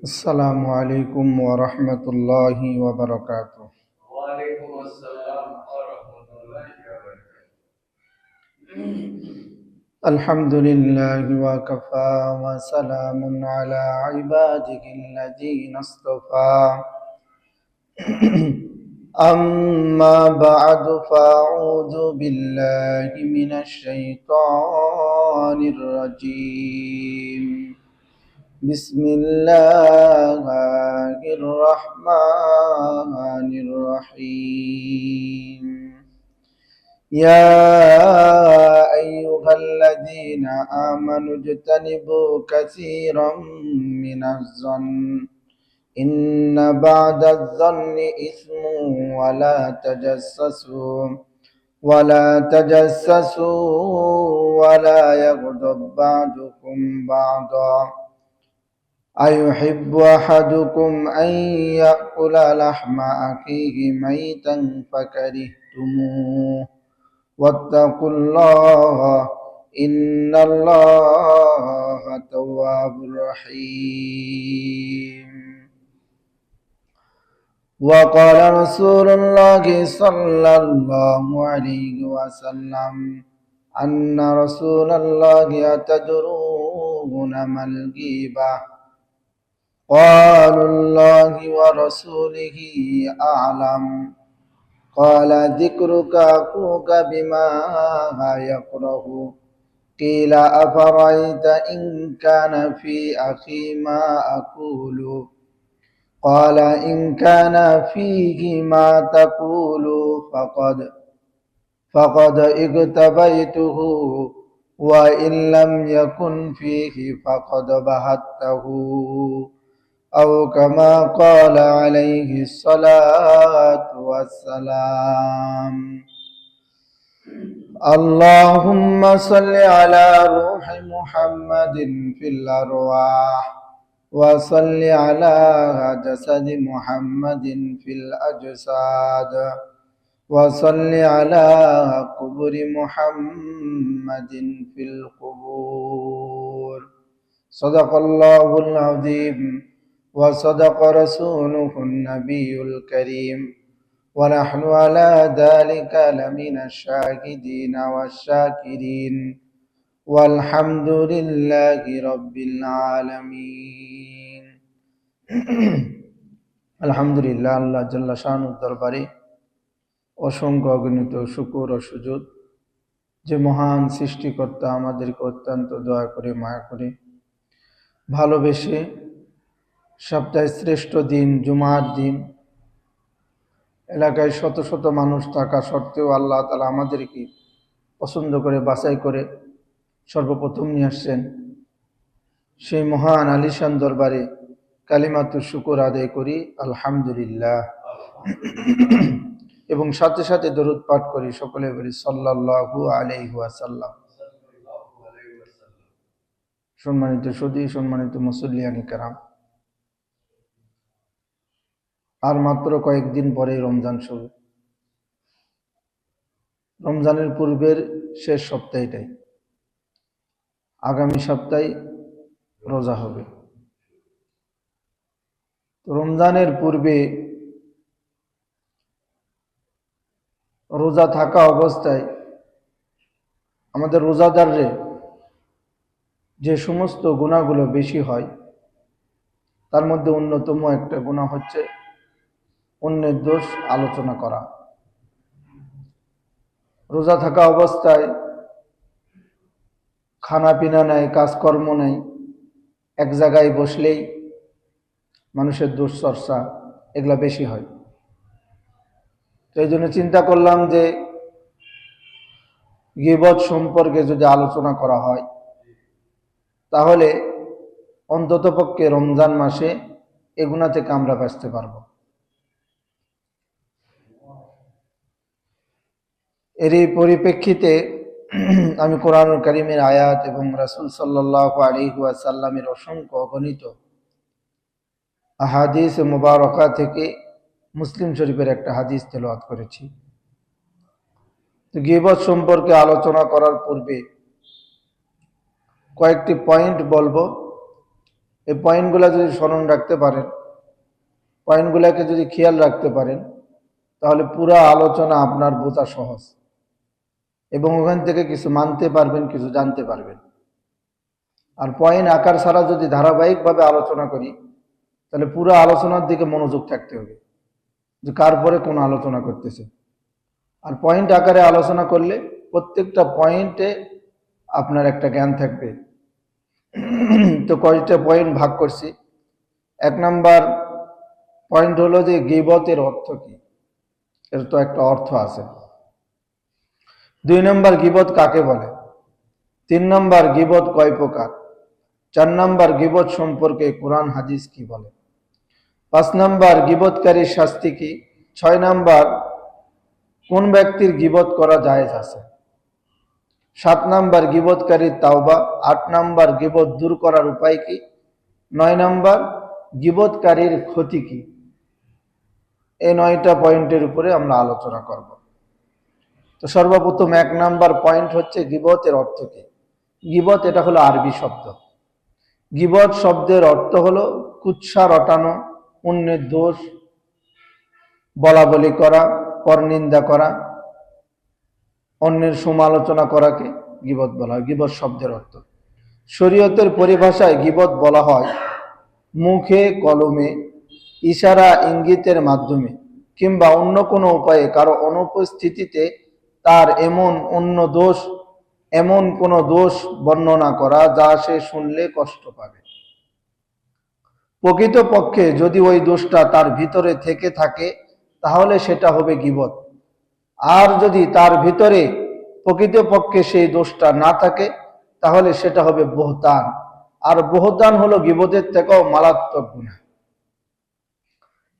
السلام عليكم ورحمة الله وبركاته. وعليكم السلام ورحمة الله وبركاته. الحمد لله وكفى وسلام على عباده الذين اصطفى. أما بعد فأعوذ بالله من الشيطان الرجيم. بسم الله الرحمن الرحيم. يا أيها الذين آمنوا اجتنبوا كثيرا من الظن إن بعد الظن إثم ولا تجسسوا ولا يغضب بعضكم بعضا أيحب أحدكم أن يأكل لحم أخيه ميتا فكرهتموه واتقوا الله إن الله تواب رحيم. وقال رسول الله صلى الله عليه وسلم أن رسول الله أتدرون ما الغيبة؟ قالوا الله ورسوله أعلم. قال ذكرك أخوك بما يكره. قيل أفرأيت إن كان في أخي ما أقول؟ قال إن كان فيه ما تقول فقد اجتبيته وإن لم يكن فيه فقد بهته أو كما قال عليه الصلاة والسلام. اللهم صل على روح محمد في الأرواح وصل على جسد محمد في الأجساد وصل على قبر محمد في القبور. صدق الله العظيم وصدق رسوله النبي الكريم ونحن على ذلك لمن الشاهدين والشاكرين والحمد لله رب العالمين. আলহামদুলিল্লাহ, আল্লাহ জাল্লা শানুর দরবারে অসংখ্য অগণিত শুকর ও সুজুদ যে মহান সৃষ্টিকর্তা আমাদেরকে অত্যন্ত দয়া করে মায়া করে ভালোবেসে সপ্তাহের শ্রেষ্ঠ দিন জুমার দিন এলাকায় শত শত মানুষ থাকা সত্ত্বেও আল্লাহ তাআলা আমাদেরকে পছন্দ করে বাছাই করে সর্বপ্রথম নিয়ে আসছেন। সেই মহান আলিশান দরবারে কালিমাতুর শুকর আদায় করি আলহামদুলিল্লাহ, এবং সাথে সাথে দরুদ পাঠ করি, সকলে বলি সাল্লাল্লাহু আলাইহি ওয়াসাল্লাম। সম্মানিত সুধী, সম্মানিত মুসল্লিয়ান কিরাম, আর মাত্র কয়েকদিন পরে রমজান শুরু। রমজানের পূর্বের শেষ সপ্তাহটাই, আগামী সপ্তাহে রোজা হবে। রমজানের পূর্বে রোজা থাকা অবস্থায় আমাদের রোজাদাররে যে সমস্ত গুনাহগুলো বেশি হয় তার মধ্যে অন্যতম একটা গুনাহ হচ্ছে অন্যের দোষ আলোচনা করা। রোজা থাকা অবস্থায় খানা পিনা নাই, কাজকর্ম নাই, এক জায়গায় বসলেই মানুষের দোষ চর্চা এগুলা বেশি হয়। তো এই জন্য চিন্তা করলাম যে গীবত সম্পর্কে যদি আলোচনা করা হয় তাহলে অন্ততপক্ষে রমজান মাসে এগুনা থেকে আমরা বাঁচতে পারব। এরই পরিপ্রেক্ষিতে আমি কোরআনুল কারীমের আয়াত এবং রাসূল সাল্লাল্লাহু আলাইহি ওয়াসাল্লামের অসংখ্য অগণিত আহাদিস মুবারকা থেকে মুসলিম শরীফের একটা হাদিস তেলাওয়াত করেছি। তো গীবত সম্পর্কে আলোচনা করার পূর্বে কয়েকটি পয়েন্ট বলবো, এই পয়েন্টগুলো যদি স্মরণ রাখতে পারেন, পয়েন্টগুলোকে যদি খেয়াল রাখতে পারেন, তাহলে পুরো আলোচনা আপনার বোঝা সহজ এবং ওখান থেকে কিছু মানতে পারবেন, কিছু জানতে পারবেন। আর পয়েন্ট আকার ছাড়া যদি ধারাবাহিকভাবে আলোচনা করি, তাহলে পুরো আলোচনার দিকে মনোযোগ থাকতে হবে যে কার পরে কোন আলোচনা করতেছে। আর পয়েন্ট আকারে আলোচনা করলে প্রত্যেকটা পয়েন্টে আপনার একটা জ্ঞান থাকবে। তো কয়টা পয়েন্ট ভাগ করছি। 1 নাম্বার পয়েন্ট হলো যে গীবতের অর্থ কি, এর তো একটা অর্থ আছে। 2 নাম্বার গীবত কাকে বলে। 3 নাম্বার গীবত কয় প্রকার। 4 নাম্বার গীবত সম্পর্কে কোরআন হাদিস কি বলে। 5 নাম্বার গীবতকারীর শাস্তি কি। 6 নাম্বার কোন ব্যক্তির গীবত করা জায়েজ আছে। 7 নাম্বার গীবতকারীর তাওবা। 8 নাম্বার গীবত দূর করার উপায় কি। 9 নাম্বার গীবতকারীর ক্ষতি কি। এই 9টা পয়েন্টের উপরে আমরা আলোচনা করব। তো সর্বপ্রথম 1 নাম্বার পয়েন্ট হচ্ছে গীবতের অর্থ কি। গীবত এটা হলো আরবি শব্দ। গীবত শব্দের অর্থ হলো কুৎসা রটানো, অন্যের দোষ বলা বলি করা, পরনিন্দা করা, অন্যের সমালোচনা করাকে গীবত বলা হয়। গীবত শব্দের অর্থ শরীয়তের পরিভাষায় গীবত বলা হয় মুখে কলমে, ইশারা ইঙ্গিতের মাধ্যমে কিংবা অন্য কোনো উপায়ে কারো অনুপস্থিতিতে তার এমন কোনো দোষ বর্ণনা করা যা সে শুনলে কষ্ট পাবে। প্রকৃতপক্ষে যদি ওই দোষটা তার ভিতরে থেকে থাকে তাহলে সেটা হবে গীবত। আর যদি তার ভিতরে প্রকৃতপক্ষে সেই দোষটা না থাকে তাহলে সেটা হবে বহতান। আর বহতান হলো গীবতের থেকেও মারাত্মক গুনাহ।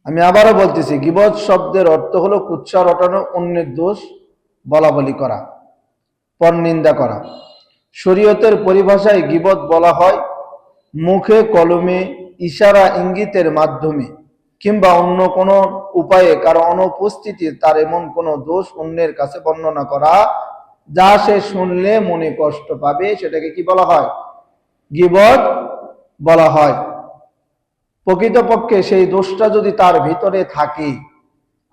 আমি আবারও বলতেছি, গীবত শব্দের অর্থ হলো কুৎসা রটানো, অন্যের দোষ বলা বলি করা, পরনিন্দা করা। শরীয়তের পরিভাষায় গীবত বলা হয় মুখে কলমে, ইশারা ইঙ্গিতের মাধ্যমে কিংবা অন্য কোনো উপায়ে কারো অনুপস্থিতি তার এমন কোনো দোষ অন্যের কাছে বর্ণনা করা যা সে শুনলে মনে কষ্ট পাবে, সেটাকে কি বলা হয়? গীবত বলা হয়। প্রকৃতপক্ষে সেই দোষটা যদি তার ভিতরে থাকে,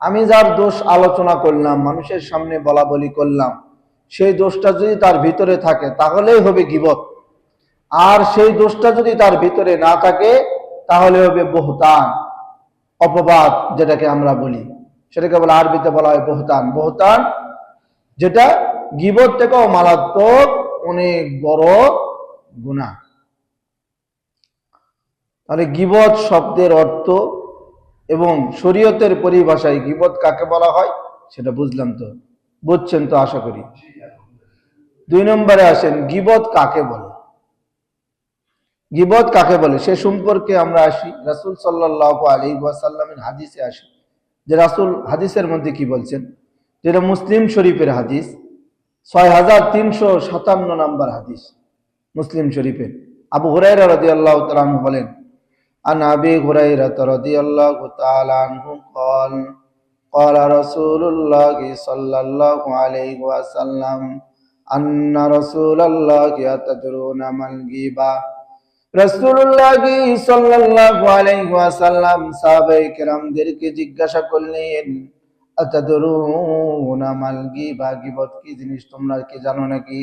আমি যার দোষ আলোচনা করলাম, মানুষের সামনে বলা বলি করলাম, সেই দোষটা যদি তার ভিতরে থাকে তাহলেই হবে গীবত। আর সেই দোষটা যদি তার ভিতরে না থাকে তাহলে হবে বহতান, অপবাদ যেটাকে আমরা বলি, সেটাকে বলে আরবিতে বলা হয় বহতান। বহতান যেটা গীবত থেকেও মারাত্মক, অনেক বড় গুনাহ। তাহলে গীবত শব্দের অর্থ এবং শরীয়তের পরিভাষায় গীবত কাকে বলা হয় সেটা বুঝলাম, তো বুঝছেন তো আশা করি। 2 নম্বরে আসেন, গীবত কাকে বলে। গীবত কাকে বলে সে সম্পর্কে আমরা আসি। রাসূল সাল্লাল্লাহু আলাইহি ওয়াসাল্লামের হাদিসে আসি যে রাসূল হাদিসের মধ্যে কি বলছেন, যেটা মুসলিম শরীফের হাদিস, 6357 নম্বর হাদিস মুসলিম শরীফের। আবু হুরায়রা রাদিয়াল্লাহু তাআলা আনহু বলেন, আন আবি হুরায়রা রাদিয়াল্লাহু তাআলা আনহু قال قال رسول الله صلى الله عليه وسلم أن رسول الله يتدرون ما الغيبة। রাসূলুল্লাহ সাল্লাল্লাহু আলাইহি ওয়াসাল্লাম সাহাবায়ে কেরামদেরকে জিজ্ঞাসা করলেন, আতাদরুনা মাল গীবা, গীবত কি জিনিস তোমরা কি জানো নাকি?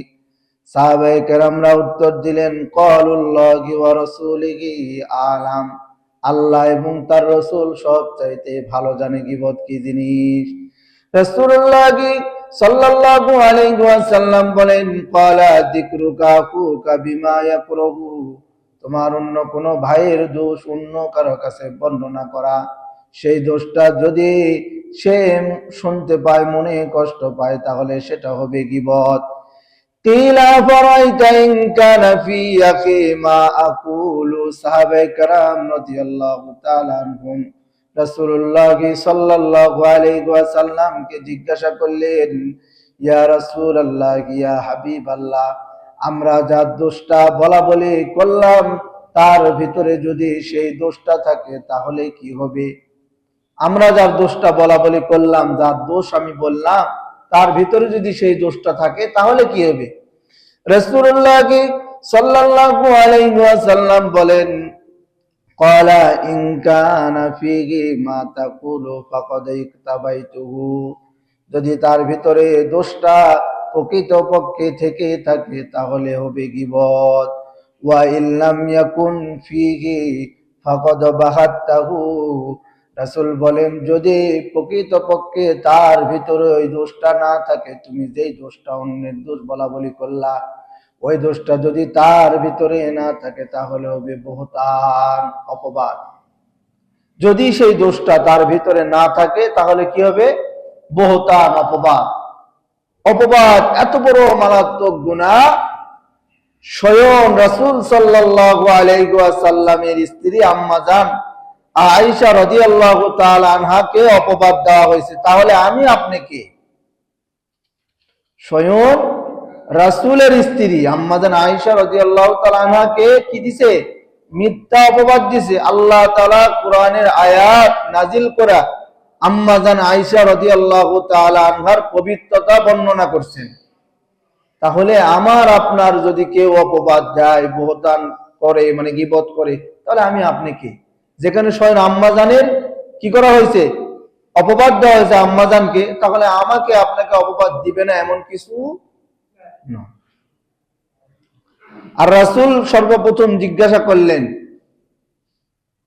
সাহাবায়ে কেরামরা উত্তর দিলেন, ক্বালুল্লাহি ওয়া রাসূলিহি আলাম, আল্লাহ এবং তার রাসূল সবচাইতে ভালো জানে গীবত কি জিনিস। রাসূলুল্লাহ সাল্লাল্লাহু আলাইহি ওয়াসাল্লাম বলেন, ক্বালা যিকরুকা ফুকা বিমা ইয়াকরাহু, তোমার অন্য কোনো ভাইয়ের দোষ অন্য কারো কাছে বর্ণনা করা, সেই দোষটা যদি সে শুনতে পায়, মনে কষ্ট পায়, তাহলে সেটা হবে গীবত। কিলা ফারাইতা ইন কানা ফি আখি মা আকুলু, সাহাবায়ে কেরাম রাদিয়াল্লাহু তাআলা আনহুম রাসূলুল্লাহ সাল্লাল্লাহু আলাইহি ওয়াসাল্লামকে জিজ্ঞাসা করলেন, ইয়া রাসূলুল্লাহ, ইয়া হাবিবাল্লাহ, আমরা যার দোষটা বলা বলি করলাম তার ভিতরে যদি সেই দোষটা থাকে তাহলে কি হবে? আমরা যার দোষটা বলা বলি করলাম, যার দোষ আমি বললাম, তার ভিতরে যদি সেই দোষটা থাকে তাহলে কি হবে? রাসূলুল্লাহ সাল্লাল্লাহু আলাইহি ওয়াসাল্লাম বলেন, قال إن كان فيه ما تقول فقد اكتبيته, যদি তার ভিতরে দোষটা প্রকৃতপক্ষে থেকে থাকে তাহলে হবে গীবত। ওয়া ইল্লাম ইয়াকুন ফিহি ফাকাদ বাহাত্তাহু, রাসূল বলেন যদি প্রকৃতপক্ষে তার ভিতরে ওই দোষটা না থাকে, তুমি যেই দোষটা অন্যের দোষ বলা বলি করলা, ওই দোষটা যদি তার ভিতরে না থাকে তাহলে হবে বহতান, অপবাদ। যদি সেই দোষটা তার ভিতরে না থাকে তাহলে কি হবে? বহতান, অপবাদ। অপবাদ এত বড় মারাত্মক গুনাহ, স্বয়ং রাসূল সাল্লাল্লাহু আলাইহি ওয়াসাল্লামের স্ত্রী আম্মা জান আয়েশা রাদিয়াল্লাহু তাআলা আনহাকে অপবাদ দেওয়া হয়েছে। তাহলে আমি আপনি কে? স্বয়ং রাসূলের স্ত্রী আম্মা জান আয়েশা রাদিয়াল্লাহু তাআলা আনহাকে কি দিছে? মিথ্যা অপবাদ দিছে। আল্লাহ তাআলা কোরআনের আয়াত নাজিল করা আম্মা জান আয়েশা রাদিয়াল্লাহু তাআলা আনহার পবিত্রতা বর্ণনা করছেন। তাহলে আমার আপনার যদি কেউ অপবাদ দেয়, বহতান করে, মানে গীবত করে, তাহলে আমি আপনি কে? যেখানে স্বয়ং আম্মা জানের কি করা হয়েছে? অপবাদ দেওয়া হয়েছে আম্মা জানকে, তাহলে আমাকে আপনাকে অপবাদ দিবে না এমন কিছু না। আর রাসূল সর্বপ্রথম জিজ্ঞাসা করলেন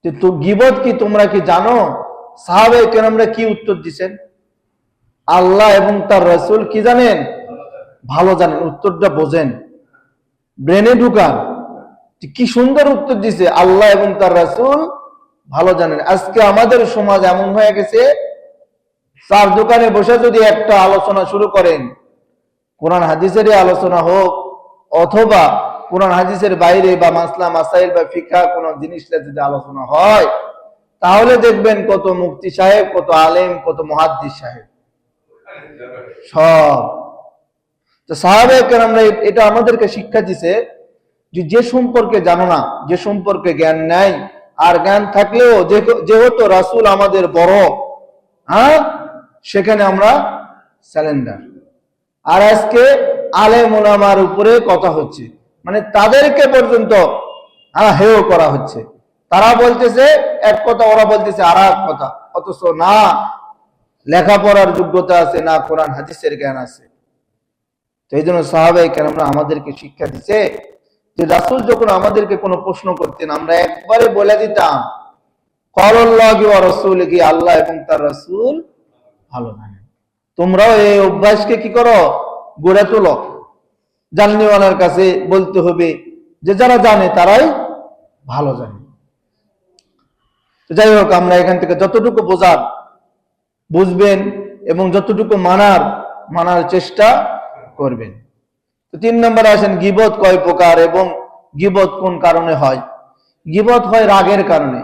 যে তো গীবত কি তোমরা কি জানো? সাহাবায়ে কেরামরা কি উত্তর দিছেন? আল্লাহ এবং তার রাসূল কি জানেন? ভালো জানেন। উত্তরটা বোঝেন, ব্রেনে ঢুকান। কি সুন্দর উত্তর দিছে, আল্লাহ এবং তার রাসূল ভালো জানেন। আজকে আমাদের সমাজ এমন হয়ে গেছে, চার দোকানে বসে যদি একটা আলোচনা শুরু করেন, কোরআন হাদিসেরই আলোচনা হোক অথবা কোরআন হাদিসের বাইরে বা মাসলা মাসাইল বা ফিকহ কোন জিনিসটা যদি আলোচনা হয়, তাহলে দেখবেন কত মুফতি সাহেব, কত আলেম, কত মুহাদ্দিস সাহেব, সব। তো সাহাবায়ে কেরামরা এটা আমাদেরকে শিক্ষা দিছে যে সম্পর্কে জানো না, যে সম্পর্কে জ্ঞান নাই, আর জ্ঞান থাকলেও যেহেতু রাসূল আমাদের বড়, সেখানে আমরা স্যালেন্ডার। আর আজকে আলেম ওলামার উপরে কথা হচ্ছে, মানে তাদেরকে পর্যন্ত হেয় করা হচ্ছে। তারা বলতেছে এক কথা, ওরা বলতেছে আর এক কথা, অথচ না লেখাপড়ার যোগ্যতা আছে, না কোরআন হাদিসের জ্ঞান আছে। তো এই জন্য সাহাবায়ে কেরামরা আমাদেরকে শিক্ষা দিচ্ছে যে রাসূল যখন আমাদেরকে কোনো প্রশ্ন করতেন, আমরা একবারে বলে দিতাম ক্বালাল্লাহু ওয়া রাসূলুহু, আল্লাহ এবং তার রাসূল ভালো জানেন। তোমরাও এই অভ্যাসকে কি করো? গড়ে তোলো। জাননেওয়ালার কাছে বলতে হবে যে যারা জানে তারাই ভালো জানে। যাই হোক, আমরা এখান থেকে যতটুকু বুঝবেন এবং যতটুকু মানার চেষ্টা করবেন। তো 3 নম্বরে আসেন, গীবত কয় প্রকার এবং গীবত কোন কারণে হয়? গীবত হয় রাগের কারণে।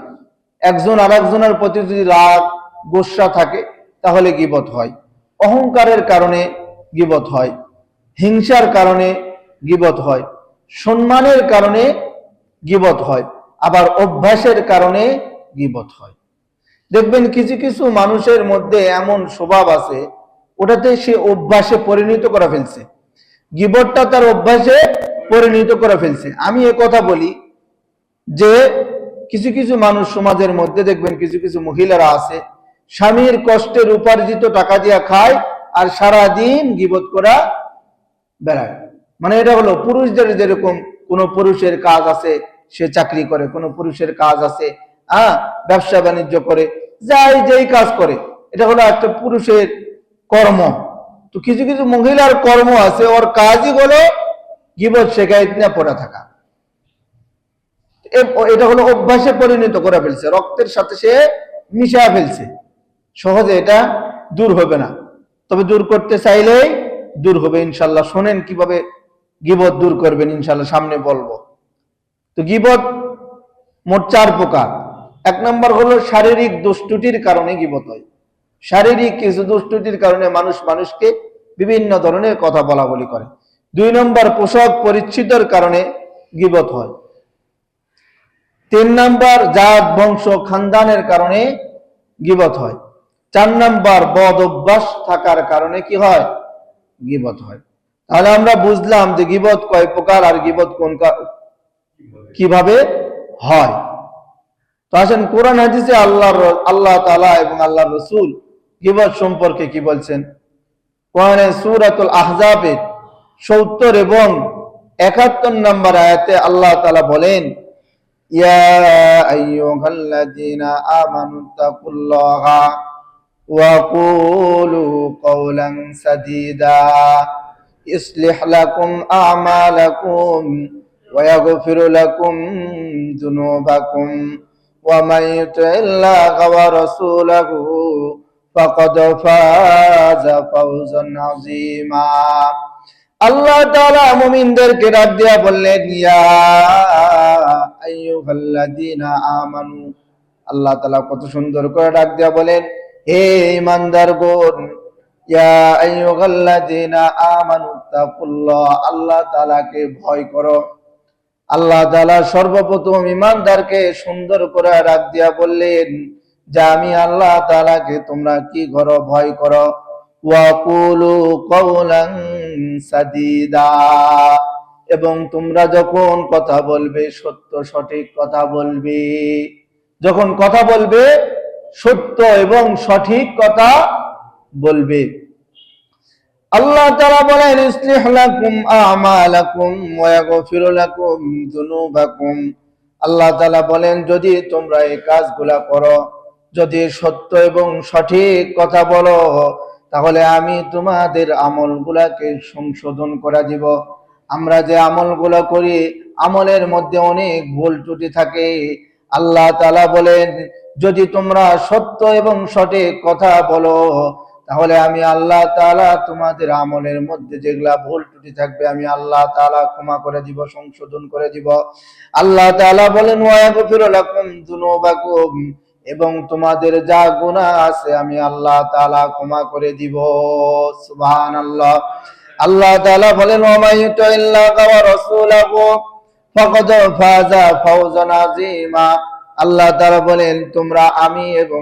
একজন আরেকজনের প্রতি যদি রাগ গোসা থাকে তাহলে গীবত হয়। অহংকারের কারণে গীবত হয়, হিংসার কারণে গীবত হয়, সম্মানের কারণে গীবত হয়, আবার অভ্যাসের কারণে গীবত হয়। দেখবেন কিছু কিছু মানুষের মধ্যে এমন স্বভাব আছে, ওটাতে সে অভ্যাসে পরিণত করে ফেলছে, গীবতটা তার অভ্যাসে পরিণত করে ফেলছে। আমি কথা বলি যে কিছু কিছু মানুষ সমাজের মধ্যে দেখবেন, কিছু কিছু মহিলারা আছে, স্বামীর কষ্টের উপার্জিত টাকা দিয়া খায় আর সারা দিন গীবত করা বেড়ায়। মানে এটা হলো পুরুষদের যেরকম কোন পুরুষের কাজ আছে, সে চাকরি করে, কোন পুরুষের কাজ আছে ব্যবসা বাণিজ্য করে, যেই কাজ করে, এটা হলো একটা পুরুষের কর্ম। তো কিছু কিছু মহিলার কর্ম আছে, ওর কাজই হলো গীবত শেখায়ত নিয়ে পড়ে থাকা। এটা হলো অভ্যাসে পরিণত করে ফেলছে, রক্তের সাথে সে মিশা ফেলছে। সহজে এটা দূর হবে না, তবে দূর করতে চাইলেই দূর হবে ইনশাল্লাহ। শোনেন কিভাবে গীবত দূর করবেন, ইনশাল্লাহ সামনে বলবো। তো গীবত মোট 4 প্রকার। 1 নম্বর হলো শারীরিক দোষ ত্রুটির কারণে গীবত হয়। শারীরিক কিছু দোষ ত্রুটির কারণে মানুষকে বিভিন্ন ধরনের কথা বলা বলি করে। 2 নম্বর পোশাক পরিচ্ছদের কারণে গীবত হয়। 3 নম্বর জাত বংশ খানদানের কারণে গীবত হয়। 4 নম্বর বদ অভ্যাস থাকার কারণে কি হয়? গীবত হয়। তাহলে আমরা বুঝলাম যে গীবত কয় প্রকার আর গীবত কিভাবে হয়। তো আসেন কোরআন হাদিসে আল্লাহ তাআলা এবং আল্লাহর রাসূল গীবত সম্পর্কে কি বলছেন। কোরআনে সূরাতুল আহজাবে ৭০ এবং ৭১ নম্বর আয়াতে আল্লাহ তাআলা বলেন, ইয়া আইয়ুহাল্লাযীনা আমানুত্তাকুল্লাহা ওয়া কুলু কওলান সাদীদা ইসলিহ লাকুম আ'মালাকুম ওয়া ইয়াগফির লাকুম যুনুবাকুম ওয়া মান ইউতি'ল্লাহা ওয়া রাসূলাহু ফাকাদ ফাযা ফাওজান আযীমা। আল্লাহ তাআলা মুমিনদেরকে ডাক দিয়া বললেন, ইয়া আইয়ুহাল্লাযীনা আমানু। আল্লাহ তাআলা কত সুন্দর করে ডাক দিয়া বলেন, হে ঈমানদারগণ, ইয়া আইয়ুহাল্লাযীনা আমানুত্তাকুল্লাহ, আল্লাহ তাআলাকে ভয় করো। আল্লাহ তাআলা সর্বপ্রথম ঈমানদারকে সুন্দর করে ডাক দিয়া বললেন যে আমি আল্লাহ তাআলাকে তোমরা কি করো, ভয় করো। ওয়া কুলু কওলান সাদীদা, এবং তোমরা যখন কথা বলবে সত্য সঠিক কথা বলবে। যখন কথা বলবে সত্য এবং সঠিক কথা বলবে। আল্লাহ তাআলা বলেন, ইসলিহ লাকুম আ'মালাকুম ওয়া ইয়াগফির লাকুম যুনুবাকুম। আল্লাহ তাআলা বলেন, যদি তোমরা এই কাজগুলা করো, যদি সত্য এবং সঠিক কথা বলো, তাহলে আমি তোমাদের আমলগুলাকে সংশোধন করে দিব। আমরা যে আমলগুলো করি, আমলের মধ্যে অনেক ভুল ত্রুটি থাকে। আল্লাহ তাআলা বলেন, যদি তোমরা সত্য এবং সঠিক কথা বলো, তাহলে আমি আল্লাহ তাআলা তোমাদের আমলের মধ্যে যেগুলা ভুল ত্রুটি থাকবে আমি আল্লাহ তাআলা ক্ষমা করে দিব, সংশোধন করে দিব। আল্লাহ তাআলা বলেন, ওয়া ইয়াগফির লাকুম যুনুবাকুম, এবং তোমাদের যা গুনাহ আছে আমি আল্লাহ তাআলা ক্ষমা করে দিব। সুবহানাল্লাহ। আল্লাহ তাআলা বলেন, ওয়া মান ইউতি'ল্লাহা ওয়া রাসূলাহু ফাকাদ ফাযা ফাওজান আযীমা। আল্লাহ তাআলা বলেন, তোমরা আমি এবং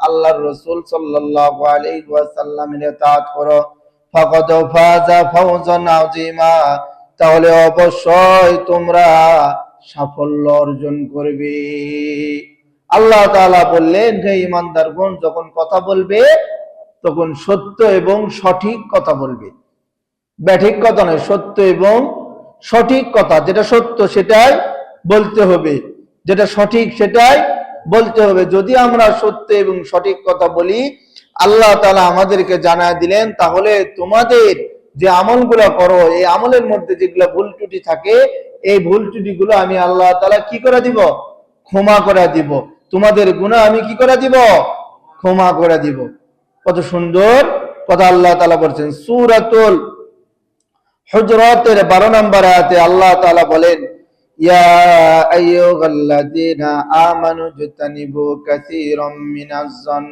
আল্লাহর রাসূল সাল্লাল্লাহু আলাইহি ওয়াসাল্লামের ইতাআত করো, ফাকাদ ফাযা ফাওজান আযীমা, তাহলে অবশ্যই তোমরা সাফল্য অর্জন করবে। আল্লাহ তাআলা বললেন যে ঈমানদারগণ যখন কথা বলবে তখন সত্য এবং সঠিক কথা বলবে। ব্যাঠিক কথা নয়, সত্য এবং সঠিক কথা। যেটা সত্য সেটাই বলতে হবে, যেটা সঠিক সেটাই বলতে হবে। যদি আমরা সত্য এবং সঠিক কথা বলি, আল্লাহ তাআলা আমাদেরকে জানায় দিলেন, তাহলে তোমাদের যে আমলগুলো করো এই আমলের মধ্যে যেগুলো ভুল ত্রুটি থাকে, এই ভুল ত্রুটিগুলো আমি আল্লাহ তাআলা কি করে দিব? ক্ষমা করে দিব। তোমাদের গুনাহ আমি কি করে দিব? ক্ষমা করে দিব। কত সুন্দর কথা আল্লাহ তাআলা বলেছেন। সূরাতুল হুজরাতের 12 নম্বর আয়াতে আল্লাহ তাআলা বলেন, ইয়া আইয়ুহাল্লাযীনা আমানু জতানিবু কাসীরাম মিনাজ জন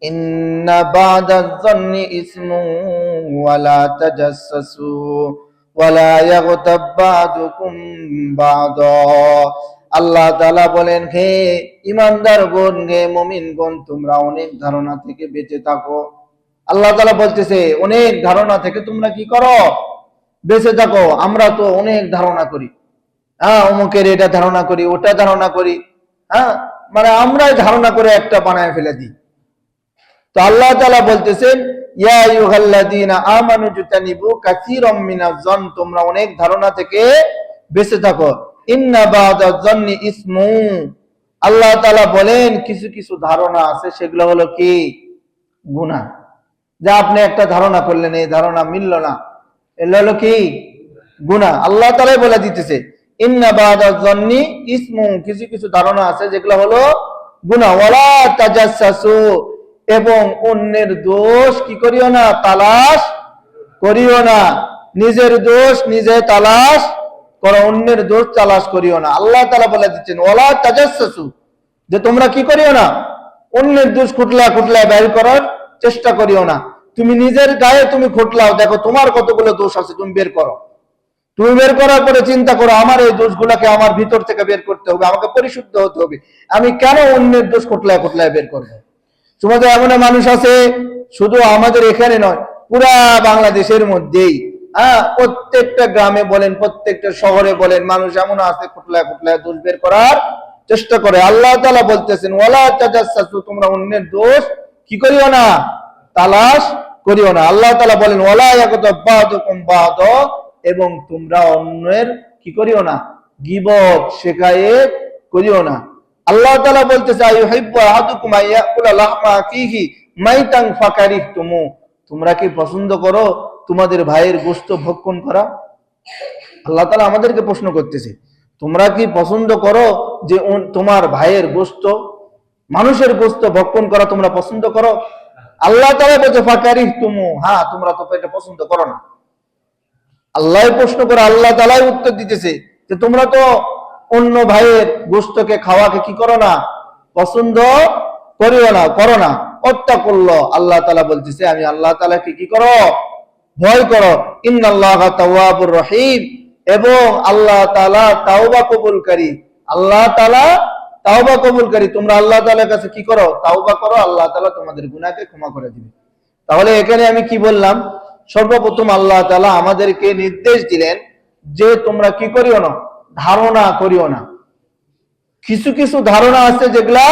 ইন্না বা'দাজ জন্নি ইসমুন ওয়া লা তাজাসসু ওয়া লা ইয়াগতাব বা'দুকুম বা'দা। আল্লাহ তাআলা বলেন, হে ঈমানদারগণ, হে মুমিনগণ, তোমরা অনেক ধারণা থেকে বেঁচে থাকো। আল্লাহ তাআলা বলতেছে, অনেক ধারণা থেকে তোমরা কি করো? বেঁচে থাকো। আমরা তো অনেক ধারণা করি, অমুকের এটা ধারণা করি, ওটা ধারণা করি, মানে আমরাই ধারণা করে একটা বানায় ফেলে দিই। তো আল্লাহ তাআলা বলতেছেন, ইয়া আইয়ুহাল্লাযীনা আমানু জতানিবু কাসীরাম মিনাজ জন, তোমরা অনেক ধারণা থেকে বেঁচে থাকো। ইন্না বা'দাজ জন্নি ইসমু, আল্লাহ তাআলা বলেন কিছু কিছু ধারণা আছে, সেগুলো হলো কি? গুনাহ। যা আপনি একটা ধারণা করলেন, এই ধারণা মিলল না, এগুলো হলো কি? গুনাহ। আল্লাহ তাআলাই বলে দিতেছে, ইন্না বা'দাজ জন্নি ইসমু, কিছু কিছু ধারণা আছে যেগুলো হলো গুনাহ। ওয়ালা তাজাসসু, এবং অন্যের দোষ কি করিও না? তালাশ করিও না। নিজের দোষ নিজে তালাশ করো, অন্যের দোষ তালাশ করিও না। আল্লাহ তাআলা বলে দিচ্ছেন, ওয়ালা তাজাসসু, যে তোমরা কি করিও না? অন্যের দোষ খুঁটলা বের করার চেষ্টা করিও না। তুমি নিজের গায়ে তুমি খুঁটলাও, দেখো তোমার কতগুলো দোষ আছে, তুমি বের করো। তুমি বের করার পরে চিন্তা করো, আমার এই দোষগুলোকে আমার ভিতর থেকে বের করতে হবে, আমাকে পরিশুদ্ধ হতে হবে। আমি কেন অন্যের দোষ খুঁটলায় বের করবো? সমাজে এমন মানুষ আছে, শুধু আমাদের এখানে নয়, পুরা বাংলাদেশের মধ্যেই, প্রত্যেকটা গ্রামে বলেন, প্রত্যেকটা শহরে বলেন, মানুষ এমন আছে খুঁটলায় দোষ বের করার চেষ্টা করে। আল্লাহ তাআলা বলতেছেন ওয়ালা তাজাসসু, তোমরা অন্যের দোষ কি করিও না, তালাশ করিও না। আল্লাহ তাআলা বলেন ওয়ালা ইয়াগতাব বা'দুকুম বা'দ, এবং তোমরা অন্যের কি করিও না, গীবত শিকায়েত করিও না। আল্লাহ তাআলা বলতেছে আইয়ুহিব্বু আহাদুকুম আইয়াকুলা লাহমা আখিহি মাইতান ফাকারিহতুমু, তোমরা কি পছন্দ করো তোমাদের ভাইয়ের গোশত ভক্ষণ করা? আল্লাহ তাআলা আমাদেরকে প্রশ্ন করতেছে, তোমরা কি পছন্দ করো যে তোমার ভাইয়ের গোশত, মানুষের গোশত ভক্ষণ করা তোমরা পছন্দ করো? আল্লাহ তাআলা বলছে ফাকারিহতুমু, হ্যাঁ তোমরা তো এটা পছন্দ করো না। আল্লাহ প্রশ্ন করে আল্লাহ তাআলাই উত্তর দিতেছে যে তোমরা তো অন্য ভাইয়ের গোশতকে খাওয়াকে কি করো না, পছন্দ করিও না, করো না। ওয়াত্তাকুল্লাহ, আল্লাহ তাআলা বলতেছে আমি আল্লাহ তাআলাকে কি করো, ভয় করো। ইন্নাল্লাহা তাওয়াবুর রহিম, এবং আল্লাহ তাআলা তাওবা কবুলকারী। আল্লাহ তাআলা তাওবা কবুলকারী। তোমরা আল্লাহ তাআলার কাছে কি করো, তাওবা করো, আল্লাহ তাআলা তোমাদের গুনাহকে ক্ষমা করে দিবে। তাহলে এখানে আমি কি বললাম, সর্বপ্রথম আল্লাহ তাআলা আমাদেরকে নির্দেশ দিলেন যে তোমরা কি করিও না, ধারণা করিও না। কিছু কিছু ধারণা আছে যেগুলা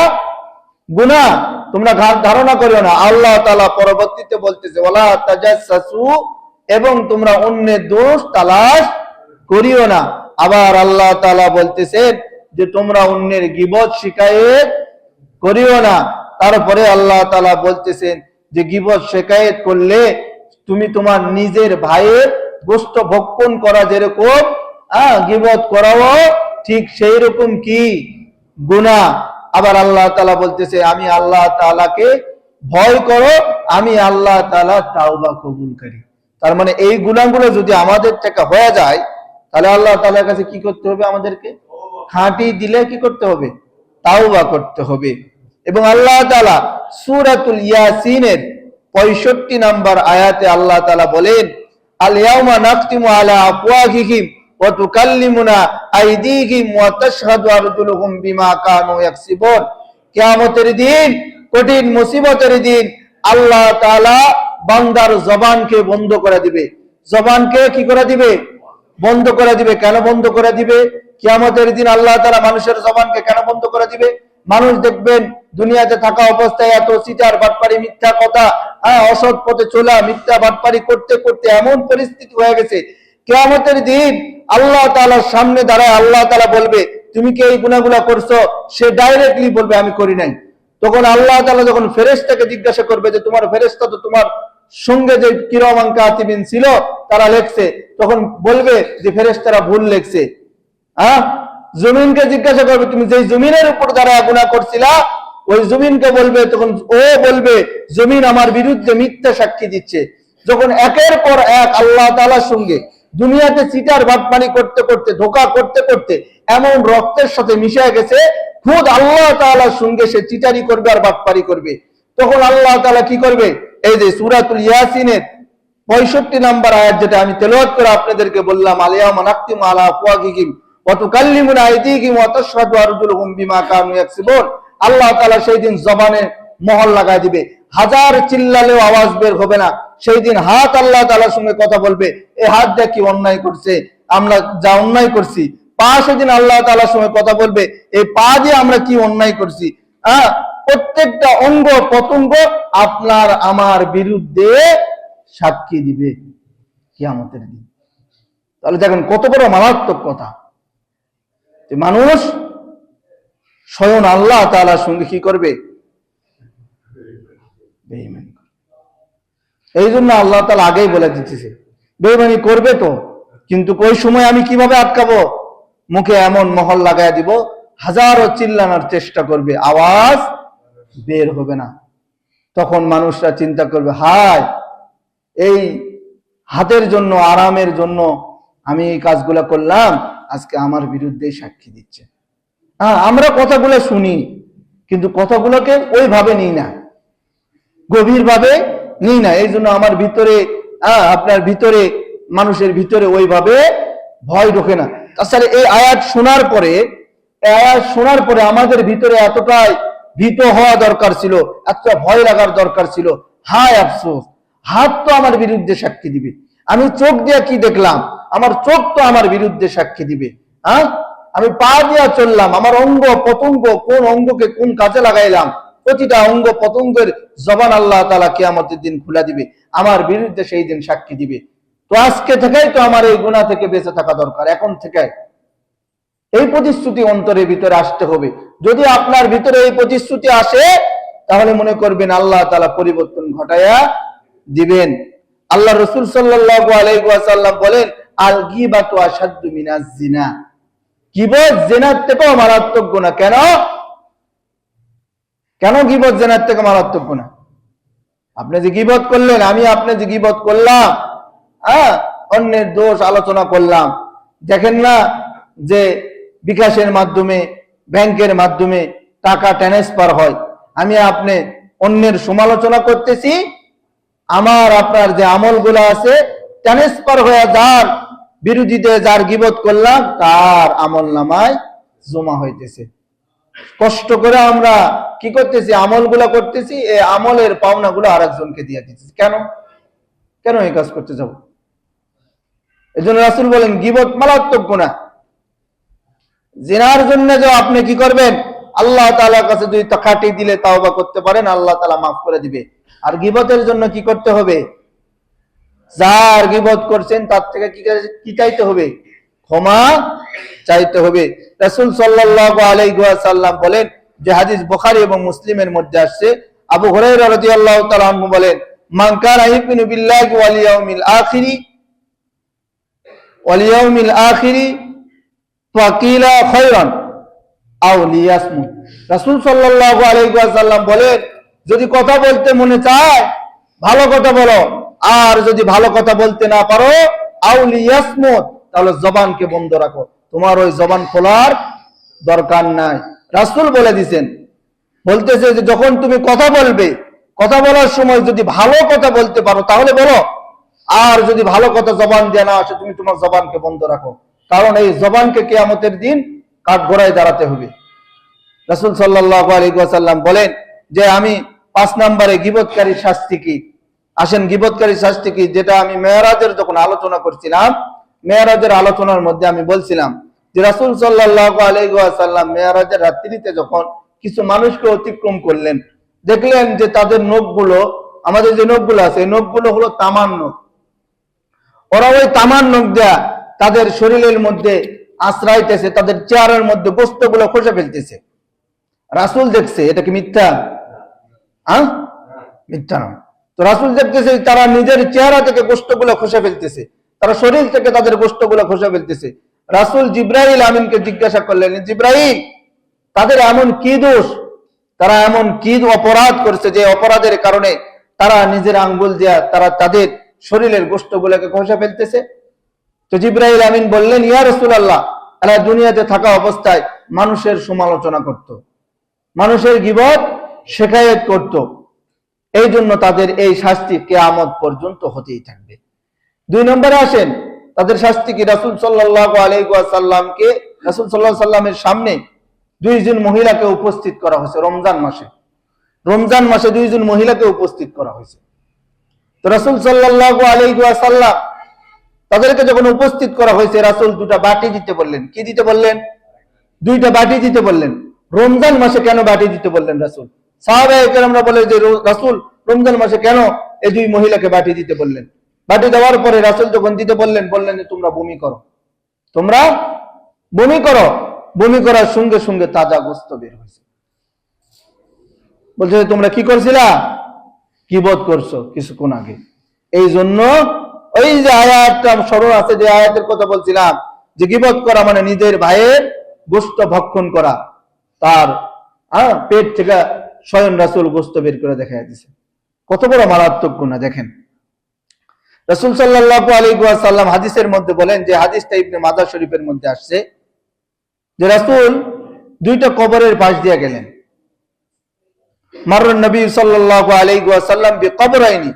গুনাহ, তোমরা ধারণা করিও না। আল্লাহ তাআলা পরবর্তীতে বলতেছে ওয়ালা তাজাসসু, এবং তোমরা অন্যের দোষ তালাশ করিও না। আবার আল্লাহ তাআলা বলতেছেন যে তোমরা অন্যের গীবত শিকায়েত করিও না। তারপরে আল্লাহ তাআলা বলতেছেন যে গীবত শিকায়েত করলে তুমি তোমার নিজের ভাইয়ের গোশত ভক্ষণ করা যেরকম গীবত করাও ঠিক সেই রকম কি গুনাহ। আবার আল্লাহ তাআলা বলতেছে আমি আল্লাহ তাআলাকে ভয় করো, আমি আল্লাহ তাআলা তাওবা কবুলকারী। তার মানে এই গুনাহগুলো যদি আমাদের থেকে হয়ে যায় তাহলে আল্লাহ তাআলার কাছে কি করতে হবে, আমাদেরকে খাঁটি দিলে কি করতে হবে, তাওবা করতে হবে। এবং আল্লাহ তাআলা সূরাতুল ইয়াসিনের 65 নম্বর আয়াতে আল্লাহ তাআলা বলেন আল ইয়াউমা নাখতিমু আলা আফওয়াহিহিম ওয়া তুকাল্লিমুনা আইদিহিম ওয়া তাশহাদু আরজুলুহুম বিমা কানু ইয়াকসিবুন। কিয়ামতের দিন, কঠিন মুসিবতের দিন, আল্লাহ তাআলা বান্দার জবানকে বন্ধ করে দিবে। জবানকে কি করে দিবে, বন্ধ করে দিবে। কেন বন্ধ করে দিবে? কিয়ামতের দিন আল্লাহ তাআলা মানুষের জবানকে কেন বন্ধ করে দিবে? মানুষ দেখবেন দুনিয়াতে থাকা অবস্থায় এত চিটার বাটপারি, মিথ্যা কথা, অসৎ পথে চলা, মিথ্যা বাটপারি করতে করতে এমন পরিস্থিতি হয়ে গেছে, কিয়ামতের দিন আল্লাহ তাআলার সামনে দাঁড়ায় আল্লাহ তাআলা বলবে তুমি কি এই গুনাহগুলো করছো? সে ডাইরেক্টলি বলবে আমি করি নাই। তখন আল্লাহ তাআলা যখন ফেরেশতাকে জিজ্ঞাসা করবে যে তোমার ফেরেশতা তো তোমার সঙ্গে যে কিরামান কাতিবিন ছিল তারা লেখছে, তখন বলবে যে ফেরেশতারা ভুল লেখছে। জমিনকে জিজ্ঞাসা করবে তুমি যে জমিনের উপর যারা গুনাহ করছিলা ওই জমিনকে বলবে, তখন ও বলবে জমিন আমার বিরুদ্ধে মিথ্যা সাক্ষী দিচ্ছে। যখন একের পর এক আল্লাহ তাআলার সঙ্গে দুনিয়াতে চিটার বাটপারি করতে করতে, ধোঁকা করতে করতে এমন রক্তের সাথে মিশে গেছে, খুদ আল্লাহ তাআলার সঙ্গে সে চিটারি করবে আর বাটপারি করবে। তখন আল্লাহ তাআলা কি করবে, এই যে সূরাতুল ইয়াসিনের 65 নম্বর আয়াত যেটা আমি তেলাওয়াত করে আপনাদেরকে বললাম আল ইয়াউমা নাখতিমু আলা আফওয়াহিহিম ওয়া তুকাল্লিমুনা আইদিহিম ওয়া তাশহাদু আরজুলুহুম বিমা কানু ইয়াকসিবুন। আল্লাহ তাআলা সেই দিন জবানে মোহর লাগায় দিবে, হাজার চিল্লালেও আওয়াজ বের হবে না। সেই দিন হাত আল্লাহ তাআলার সঙ্গে কথা বলবে, এই হাত দিয়ে কি অন্যায় করছে, আমরা যা অন্যায় করছি। পা সেদিন আল্লাহ তাআলার সঙ্গে কথা বলবে, এই পা দিয়ে আমরা কি অন্যায় করছি। প্রত্যেকটা অঙ্গ প্রত্যঙ্গ আপনার আমার বিরুদ্ধে সাক্ষী দিবে কিয়ামতের দিন। তাহলে দেখেন কত বড় মারাত্মক কথা, মানুষ স্বয়ং আল্লাহ তাআলার সঙ্গে কি করবে, বেঈমানি। এই জন্য আল্লাহ তাআলা আগেই বলে দিতেছে বেঈমানি করবে তো, কিন্তু ওই সময় আমি কিভাবে আটকাবো, মুখে এমন মোহর লাগায় দিব, হাজারো চিল্লানোর চেষ্টা করবে, আওয়াজ বের হবে না। তখন মানুষরা চিন্তা করবে হায়, এই হাতের জন্য, আরামের জন্য আমি এই কাজগুলো করলাম, আজকে আমার বিরুদ্ধে সাক্ষী দিচ্ছে। আমরা কথাগুলো শুনি কিন্তু কথাগুলোকে ওইভাবে নিই না, গভীর ভাবে নিই না। এই জন্য আমার ভিতরে, আপনার ভিতরে, মানুষের ভিতরে ওইভাবে ভয় ঢোকে না। তাছাড়া এই আয়াত শোনার পরে আমাদের ভিতরে এতটাই ভীত হওয়া দরকার ছিল, এতটা ভয় লাগার দরকার ছিল। হায় আফসোস, হাত তো আমার বিরুদ্ধে সাক্ষী দিবে, আমি চোখ দিয়ে কি দেখলাম, আমার চোখ তো আমার বিরুদ্ধে সাক্ষী দিবে। আমি পা দিয়া চললাম, আমার অঙ্গ পতঙ্গ কোন অঙ্গকে কোন কাজে লাগাইলাম, প্রতিটা অঙ্গ পতঙ্গের জবান আল্লাহ তাআলা কিয়ামতের দিন খুলে দিবে, আমার বিরুদ্ধে সেই দিন সাক্ষী দিবে। তো আজকে থেকেই তো আমার এই গুনাহ থেকে বেঁচে থাকা দরকার, এখন থেকে এই প্রতিশ্রুতি অন্তরের ভিতরে আসতে হবে। যদি আপনার ভিতরে এই প্রতিশ্রুতি আসে তাহলে মনে করবেন আল্লাহ তাআলা পরিবর্তন ঘটায়া দিবেন। আল্লাহ রাসূল সাল্লাল্লাহু আলাইহি ওয়াসাল্লাম বলেন, আল গীবাতু আশাদ্দু মিনাজ জিনা, গীবত জিনার থেকেও মারাত্মক গুনাহ। কেন কেন গীবত জিনার থেকে মারাত্মক গুনাহ? আপনি যে গীবত করলেন, আমি আপনি যে গীবত করলাম, অন্যের দোষ আলোচনা করলাম, দেখেন না যে বিকাশের মাধ্যমে ব্যাংকের মাধ্যমে টাকা ট্রান্সফার হয়, আমি আপনি অন্যের সমালোচনা করতেছি, আমার আপনার যে আমলগুলো আছে ট্রান্সফার হয়ে যার বিরোধীতে যার গীবত করলাম তার আমল নামায় জমা হইতেছে। কষ্ট করে আমরা কি করতেছি, আমলগুলা করতেছি, এই আমলের পাওনাগুলো আরেকজনকে দিয়ে দিতেছি। কেন কেন এই কাজ করতে যাব? এজন্য রাসূল বলেন গীবত মারাত্মক গুনাহ। জিনার জন্য যে আপনি কি করবেন, আল্লাহ তাআলার কাছে যদি তাকাতি দিলে তাওবা করতে পারেন, আল্লাহ তাআলা মাফ করে দিবে। আর গীবতের জন্য কি করতে হবে, যার গীবত করছেন তার থেকে কি চাইতে হবে, ক্ষমা চাইতে হবে। রাসূল সাল্লাল্লাহু আলাইহি ওয়াসাল্লাম বলেন, যে হাদিস বুখারী এবং মুসলিমের মধ্যে আসছে, আবু হুরায়রা রাদিয়াল্লাহু তাআলা আনহু বলেন, মান কানা ইউমিনু বিল্লাহি ওয়াল ইয়াউমিল আখিরি ফাকিলা খায়রান আও লিয়াসমুত। রাসূল সাল্লাল্লাহু আলাইহি ওয়াসাল্লাম বলেন, যদি কথা বলতে মনে চায় ভালো কথা বলো, আর যদি ভালো কথা বলতে না পারো আও লিয়াসমুত, তাহলে জবানকে বন্ধ রাখো, তোমার ওই জবান খোলার দরকার নাই। রাসূল বলে দিয়েছেন, বলতেছে যে যখন তুমি কথা বলবে, কথা বলার সময় যদি ভালো কথা বলতে পারো তাহলে বলো, আর যদি ভালো কথা জবান দিয়ে না আসে তুমি তোমার জবানকে বন্ধ রাখো, কারণ এই জবানকে কিয়ামতের দিন কাঠগড়ায় দাঁড়াতে হবে। রাসূল সাল্লাল্লাহু আলাইহি ওয়াসাল্লাম বলেন যে আমি 5 নম্বরে গীবতকারীর শাস্তি কি, আসেন গীবতকারীর শাস্তি কি, যেটা আমি মেরাজের যখন আলোচনা করছিলাম, মেরাজের আলোচনার মধ্যে আমি বলছিলাম যে রাসূল সাল্লাল্লাহু আলাইহি ওয়াসাল্লাম মেরাজের রাত্রিতে যখন কিছু মানুষকে অতিক্রম করলেন, দেখলেন যে তাদের নখগুলো, আমাদের যে নখগুলো আছে এই নখগুলো হলো তামার নখ, ওরা ওই তামার নখ দেয়া তাদের শরীরের মধ্যে আশ্রাইতেছে, তাদের চেহারার মধ্যে গোশতগুলো খসে ফেলতেছে। রাসূল দেখছে, এটা কি মিথ্যা? মিথ্যা না। তো রাসূল দেখতেছে তারা নিজের চেহারা থেকে গোশতগুলো খসে ফেলতেছে, তারা শরীর থেকে তাদের গোশতগুলো খসে ফেলতেছে। রাসূল জিবরাইল আমিনকে জিজ্ঞাসা করলেন, জিবরাইল, তাদের এমন কি দোষ, তারা এমন কি অপরাধ করছে যে অপরাধের কারণে তারা নিজের আঙ্গুল দিয়া তারা তাদের শরীরের গোশতগুলোকে খসে ফেলতেছে? তো জিবরাইল আমিন বললেন, ইয়া রাসূলুল্লাহ, এরা দুনিয়াতে থাকা অবস্থায় মানুষের সমালোচনা করত, মানুষের গীবত শেখায়ত করত, এই জন্য তাদের এই শাস্তি কিয়ামত পর্যন্ত হতেই থাকবে। 2 নম্বরে আসেন তাদের শাস্তি কি, রাসূল সাল্লাল্লাহু আলাইহি ওয়াসাল্লামকে, রাসূল সাল্লাল্লাহু আলাইহি ওয়াসাল্লামের সামনে 2 জন মহিলাকে উপস্থিত করা হয়েছে রমজান মাসে। রমজান মাসে 2 জন মহিলাকে উপস্থিত করা হয়েছে। তো রাসূল সাল্লাল্লাহু আলাইহি ওয়াসাল্লাম তাদেরকে যখন উপস্থিত করা হয়েছে, রাসূল 2টা বাটি দিতে বললেন। কি দিতে বললেন? 2টা বাটি দিতে বললেন। রমজান মাসে কেন বাটি দিতে বললেন রাসূল? সাহাবায়ে কেরামরা বলে যে রাসূল রমজান মাসে কেন এই 2 মহিলাকে বাটি দিতে বললেন? বাটি দেওয়ার পরে রাসূল যখন দিতে বললেন, বললেন যে তোমরা বমি করো, তোমরা বমি করো। বমি করার সঙ্গে সঙ্গে তাজা গোশত বের হয়েছে। বলছে তোমরা কি করছিলা? গীবত করছো কিছুক্ষণ আগে। এই জন্য ওই যে আয়াতটা স্মরণ আছে, যে আয়াতের কথা বলছিলাম, যে গীবত করা মানে নিজের ভাইয়ের গোশত ভক্ষণ করা, তার পেট থেকে স্বয়ং রাসূল গোশত বের করে দেখায় দিয়েছে। কত বড় মারাত্মক গুনাহ দেখেন। রাসূল সাল্লাল্লাহু আলাইহি ওয়াসাল্লাম হাদিসের মধ্যে বলেন, যে হাদিসটা ইবনে মাজাহ শরীফের মধ্যে আসছে, যে রাসূল 2টা কবরের পাশ দিয়ে গেলেন। মাররান নবী সাল্লাল্লাহু আলাইহি ওয়াসাল্লাম বিকবরাইনি,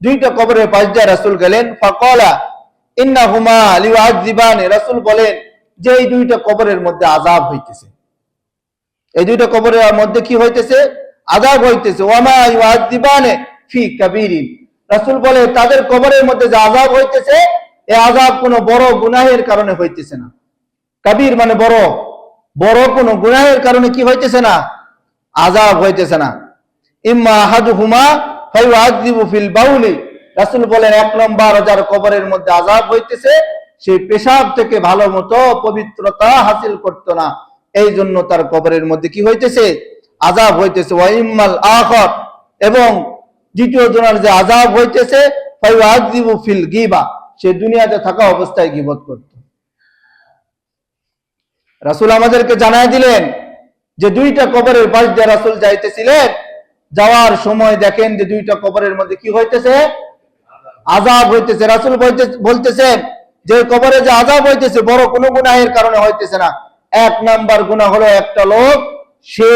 2টা কবরের পাশ দিয়ে রাসূল গেলেন। ফাকালা ইন্নাহুমা লিউআযিবানি, রাসূল বলেন যে এই 2টা কবরের মধ্যে আযাব হইতেছে, এই 2টা কবরের মধ্যে কি হইতেছে? আযাব হইতেছে। ওয়ামা ইউআযিবানি ফি কাবীরিন, রাসূল বলে তাদের কবরের মধ্যে যে আযাব হইতেছে, এই আযাব কোনো বড় গুনাহের কারণে হইতেছে না, কাবীর মানে বড়, বড় কোন গুনাহের কারণে কি হইতেছে না, আযাব হইতেছে না। ইম্মা আহাদুহুমা ফায়ুআযিবু ফিল বাউলি, রাসূল বলেন এক নম্বর যার কবরের মধ্যে আযাব হইতেছে সেই পেশাব থেকে ভালো মতো পবিত্রতা হাসিল করতো না, এই জন্য তার কবরের মধ্যে কি হইতেছে, আযাব হইতেছে। ওয়া ইম্মাল আখার, এবং দ্বিতীয় জনের যে আযাব হইতেছে ফায়ুআযিবু ফিল গীবা, সে দুনিয়াতে থাকা অবস্থায় গীবত করত। রাসূল আমাদেরকে জানায় দিলেন যে দুইটা কবরের পাশ দিয়ে রাসূল যাইতেছিলেন, যাওয়ার সময় দেখেন যে দুইটা কবরের মধ্যে কি হইতেছে, আযাব হইতেছে। রাসূল বলতেছেন যে কবরে যে আযাব হইতেছে বড় কোনো গুনাহের কারণে হইতেছে না। এক নাম্বার গুনাহ হলো একটা লোক সে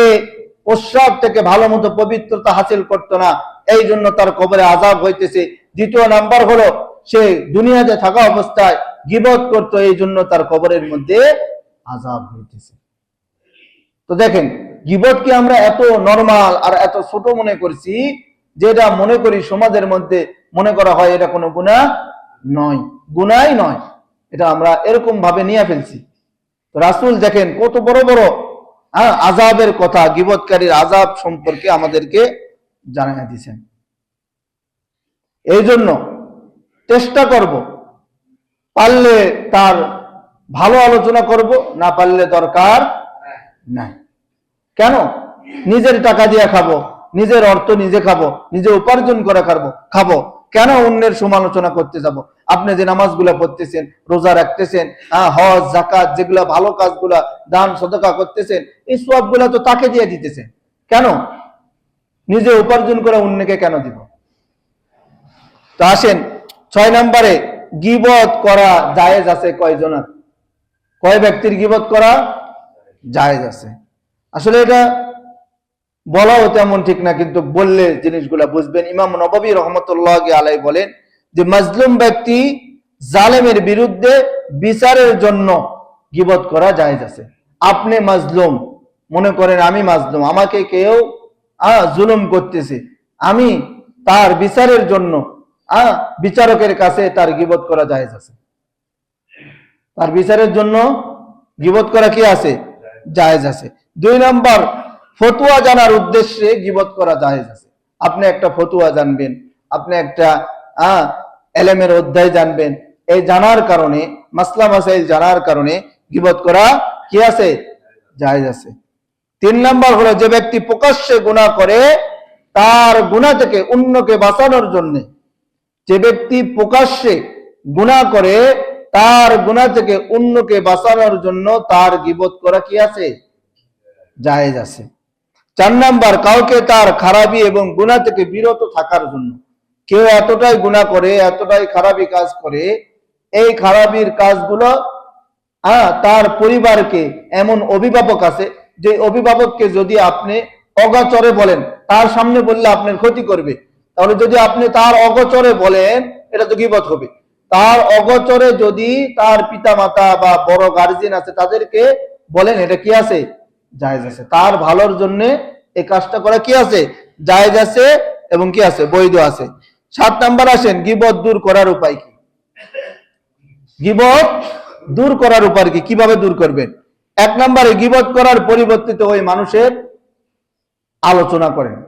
প্রস্রাব থেকে ভালো মতো পবিত্রতা হাসিল করতো না, এই জন্য তার কবরে আযাব হইতেছে। দ্বিতীয় নাম্বার হলো সে দুনিয়াতে থাকা অবস্থায় গীবত করতো, এই জন্য তার কবরের মধ্যে আযাব হইতেছে। তো দেখেন গীবতকে আমরা এত নরমাল আর এত ছোট মনে করছি, যেটা মনে করি সমাজের মধ্যে মনে করা হয় এটা কোনো গুনাহ নয়, গুনাহই নয়, এটা আমরা এরকম ভাবে নিয়ে ফেলছি। তো রাসূল দেখেন কত বড় বড় আযাবের কথা, গীবতকারীর আযাব সম্পর্কে আমাদেরকে জানাইয়া দিয়েছেন। এই জন্য চেষ্টা করব, পারলে তার ভালো আলোচনা করব, না পারলে দরকার নাই। কেন? নিজের টাকা দিয়ে খাবো, নিজের অর্থ নিজে খাবো, নিজে উপার্জন করে খাবো, কেন অন্যের সমালোচনা করতে যাব? আপনি যে নামাজগুলা পড়তেছেন, রোজা রাখতেছেন, হজ যাকাত যেগুলা ভালো কাজগুলা, দান সদকা করতেছেন, এই সবগুলা তো তাকে দিয়ে দিতেছেন, কেন নিজে উপার্জন করে অন্যকে কেন দিব? তো আসেন 6 নম্বরে, গীবত করা জায়েজ আছে কয়জনের, কয় ব্যক্তির গীবত করা জায়েজ আছে? আসলে এটা বলাও তেমন ঠিক না, কিন্তু বললে জিনিসগুলা বুঝবেন। ইমাম নববী রহমতুল্লাহি আলাইহি বলেন যে মাজলুম ব্যক্তি জালেমের বিরুদ্ধে বিচারের জন্য গীবত করা জায়েজ আছে। আপনি মাজলুম, মনে করেন আমি মাজলুম, আমাকে কেউ জুলুম করতেছে, আমি তার বিচারের জন্য বিচারকের কাছে তার গীবত করা জায়েজ আছে। তার বিচারের জন্য গীবত করা কি আছে, জায়েজ আছে। 2 নম্বর, ফতোয়া জানার উদ্দেশ্যে গীবত করা জায়েজ আছে। আপনি একটা ফতোয়া জানবেন, আপনি একটা এলেমের অধ্যায় জানবেন, এই জানার কারণে, মাসলা মাসাইল জানার কারণে গীবত করা কি আছে, জায়েজ আছে। 3 নম্বর হলো যে ব্যক্তি প্রকাশ্যে গুনাহ করে তার গুনাহ থেকে অন্যকে বাঁচানোর জন্য, যে ব্যক্তি প্রকাশ্যে গুনাহ করে তার গুনাহ থেকে অন্যকে বাঁচানোর জন্য তার গীবত করা কি আছে, জায়েজ আছে। 4 নাম্বার, কাউকে তার খারাপি এবং গুনাহ থেকে বিরত থাকার জন্য। কেউ এতটাই গুনাহ করে, এতটাই খারাপি কাজ করে, এই খারাপির কাজগুলো তার পরিবারকে, এমন অভিভাবক আছে যে অভিভাবককে যদি আপনি অগোচরে বলেন, তার সামনে বললে আপনার ক্ষতি করবে, তাহলে যদি আপনি তার অগোচরে বলেন এটা তো গীবত হবে। তার অগোচরে যদি তার পিতা মাতা বা বড় গার্জিয়ান আছে তাদেরকে বলেন, এটা কি আছে, জায়েজ আছে। তার ভালোর জন্য এই কাজটা করা কি আছে, জায়েজ আছে এবং কি আছে, বৈধ আছে। 7 নাম্বার আসেন, গীবত দূর করার উপায় কি? গীবত দূর করার উপায় কি, কিভাবে দূর করবেন? 1 নম্বরে, গীবত করার পরিবর্তিত ওই মানুষের আলোচনা করেন।